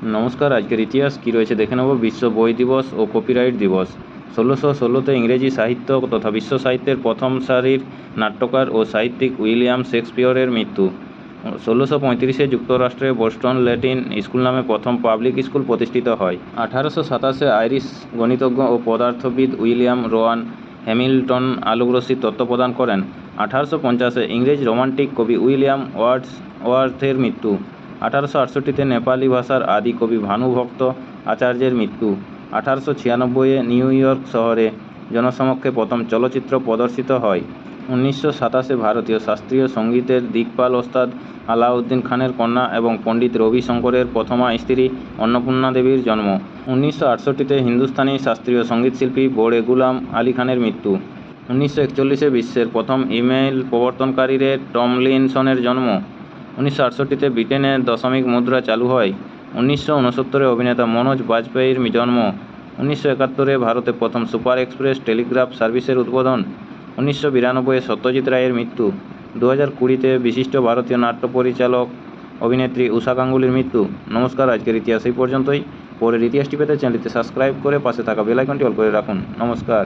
নমস্কার, আজকের ইতিহাস কী রয়েছে দেখে নেব। বিশ্ব বই দিবস ও কপিরাইট দিবস। 1616-তে ইংরেজি সাহিত্য তথা বিশ্ব সাহিত্যের প্রথম সারির নাট্যকার ও সাহিত্যিক উইলিয়াম শেক্সপিয়রের মৃত্যু। 1635-এ যুক্তরাষ্ট্রে বোস্টন ল্যাটিন স্কুল নামে প্রথম পাবলিক স্কুল প্রতিষ্ঠিত হয়। 1827-এ আইরিশ গণিতজ্ঞ ও পদার্থবিদ উইলিয়াম রোয়ান হ্যামিল্টন আলোকরশ্মির তত্ত্ব প্রদান করেন। 1850-এ ইংরেজ রোমান্টিক কবি উইলিয়াম ওয়ার্ডসওয়ার্থের মৃত্যু। 1868-তে নেপালি ভাষার আদি কবি ভানুভক্ত আচার্যের মৃত্যু। 1896-এ নিউ ইয়র্ক শহরে জনসমক্ষে প্রথম চলচ্চিত্র প্রদর্শিত হয়। 1927-এ ভারতীয় শাস্ত্রীয় সঙ্গীতের দিকপাল ওস্তাদ আলাউদ্দিন খানের কন্যা এবং পণ্ডিত রবি শঙ্করের প্রথমা স্ত্রী অন্নপূর্ণা দেবীর জন্ম। 1968-তে হিন্দুস্তানি শাস্ত্রীয় সঙ্গীতশিল্পী বোড়ে গুলাম আলী খানের মৃত্যু। 1941-এ বিশ্বের প্রথম ইমেইল প্রবর্তনকারী টমলিনসনের জন্ম। 1968-তে ব্রিটেনে দশমিক মুদ্রা চালু হয়। 1969-এ অভিনেতা মনোজ বাজপেয়ীর জন্ম। 1971-এ ভারতে প্রথম সুপার এক্সপ্রেস টেলিগ্রাফ সার্ভিসের উদ্বোধন। 1992-এ সত্যজিৎ রায়ের মৃত্যু। 2020-তে বিশিষ্ট ভারতীয় নাট্য পরিচালক অভিনেত্রী ঊষা গাঙ্গুলির মৃত্যু। নমস্কার, আজকের ইতিহাস এই পর্যন্তই। পরের ইতিহাসটি পেতে চ্যানেলটি সাবস্ক্রাইব করে পাশে থাকা বেল আইকনটি অল করে রাখুন। নমস্কার।